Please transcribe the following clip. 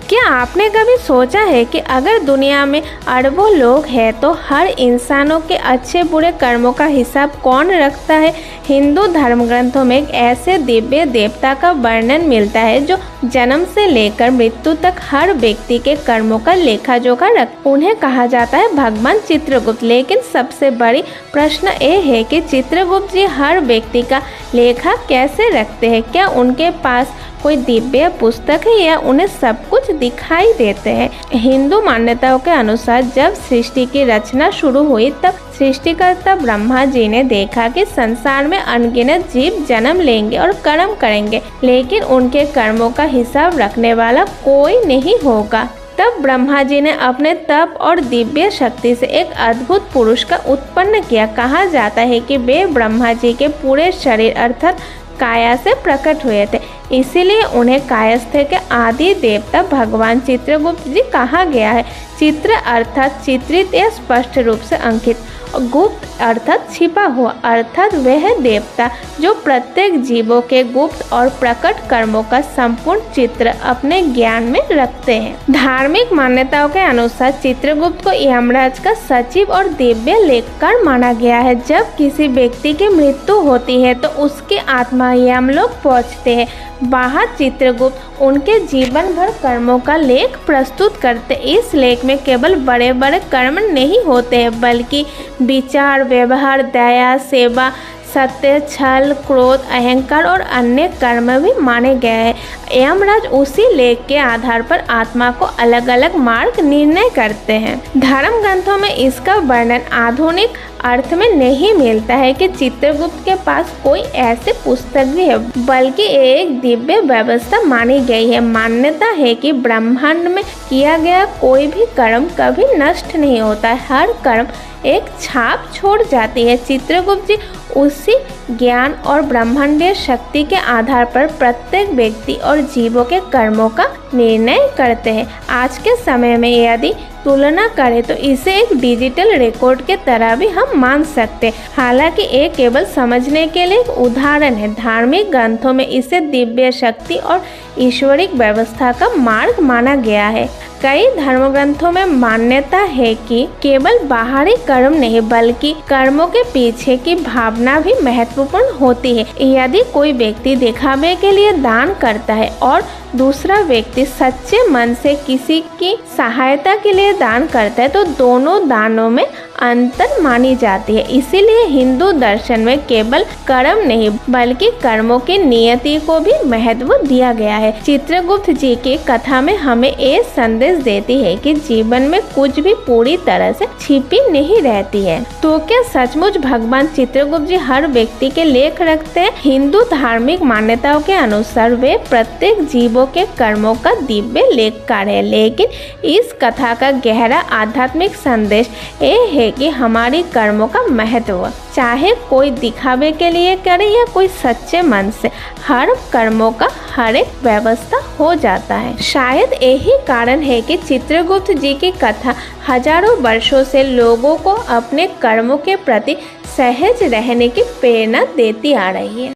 क्या आपने कभी सोचा है कि अगर दुनिया में अरबों लोग हैं तो हर इंसानों के अच्छे बुरे कर्मों का हिसाब कौन रखता है। हिंदू धर्म ग्रंथों में एक ऐसे दिव्य देवता का वर्णन मिलता है जो जन्म से लेकर मृत्यु तक हर व्यक्ति के कर्मों का लेखा जोखा रख। उन्हें कहा जाता है भगवान चित्रगुप्त। लेकिन सबसे बड़ी प्रश्न ये है कि चित्रगुप्त जी हर व्यक्ति का लेखा कैसे रखते हैं। क्या उनके पास कोई दिव्य पुस्तक है या उन्हें सब कुछ दिखाई देते हैं। हिंदू मान्यताओं के अनुसार जब सृष्टि की रचना शुरू हुई तब सृष्टिकर्ता ब्रह्मा जी ने देखा कि संसार में अनगिनत जीव जन्म लेंगे और कर्म करेंगे, लेकिन उनके कर्मों का हिसाब रखने वाला कोई नहीं होगा। तब ब्रह्मा जी ने अपने तप और दिव्य शक्ति से एक अद्भुत पुरुष का उत्पन्न किया। कहा जाता है कि वे ब्रह्मा जी के पूरे शरीर अर्थात काया से प्रकट हुए थे, इसीलिए उन्हें कायस्थ के आदि देवता भगवान चित्रगुप्त जी कहा गया है। चित्र अर्थात चित्रित या स्पष्ट रूप से अंकित, गुप्त अर्थात छिपा हुआ, अर्थात वह देवता जो प्रत्येक जीवों के गुप्त और प्रकट कर्मों का संपूर्ण चित्र अपने ज्ञान में रखते हैं। धार्मिक मान्यताओं के अनुसार चित्रगुप्त को यमराज का सचिव और दिव्य लेखकार माना गया है। जब किसी व्यक्ति की मृत्यु होती है तो उसकी आत्मा यमलोक पहुंचते हैं। वहाँ चित्रगुप्त उनके जीवन भर कर्मों का लेख प्रस्तुत करते। इस लेख में केवल बड़े बड़े कर्म नहीं होते हैं बल्कि विचार, व्यवहार, दया, सेवा, सत्य, छल, क्रोध, अहंकार और अन्य कर्म भी माने गए हैं। यमराज उसी लेख के आधार पर आत्मा को अलग अलग मार्ग निर्णय करते हैं। धर्म ग्रंथों में इसका वर्णन आधुनिक अर्थ में नहीं मिलता है कि चित्रगुप्त के पास कोई ऐसी पुस्तक भी है, बल्कि एक दिव्य व्यवस्था मानी गई है। मान्यता है कि ब्रह्मांड में किया गया कोई भी कर्म कभी नष्ट नहीं होता है, हर कर्म एक छाप छोड़ जाती है। चित्रगुप्त जी उसी ज्ञान और ब्रह्मांडीय शक्ति के आधार पर प्रत्येक व्यक्ति और जीवों के कर्मों का निर्णय करते हैं। आज के समय में यदि तुलना करें तो इसे एक डिजिटल रिकॉर्ड के तरह भी हम मान सकते हैं। हालांकि ये केवल समझने के लिए एक उदाहरण है। धार्मिक ग्रंथों में इसे दिव्य शक्ति और ईश्वरिक व्यवस्था का मार्ग माना गया है। कई धर्म ग्रंथों में मान्यता है कि केवल बाहरी कर्म नहीं बल्कि कर्मों के पीछे की भावना भी महत्वपूर्ण होती है। यदि कोई व्यक्ति दिखावे के लिए दान करता है और दूसरा व्यक्ति सच्चे मन से किसी की सहायता के लिए दान करता है तो दोनों दानों में अंतर मानी जाती है। इसीलिए हिंदू दर्शन में केवल कर्म नहीं बल्कि कर्मों की नियति को भी महत्व दिया गया है। चित्रगुप्त जी की कथा में हमें ये संदेश देती है कि जीवन में कुछ भी पूरी तरह से छिपी नहीं रहती है। तो क्या सचमुच भगवान चित्रगुप्त जी हर व्यक्ति के लेख रखते हैं? हिंदू धार्मिक मान्यताओं के अनुसार वे प्रत्येक जीवों के कर्मों का दिव्य लेखकार है। लेकिन इस कथा का गहरा आध्यात्मिक संदेश ये है कि हमारी कर्मों का महत्व चाहे कोई दिखावे के लिए करे या कोई सच्चे मन से, हर कर्मों का हर एक व्यवस्था हो जाता है। शायद यही कारण है कि चित्रगुप्त जी की कथा हजारों वर्षों से लोगों को अपने कर्मों के प्रति सहज रहने की प्रेरणा देती आ रही है।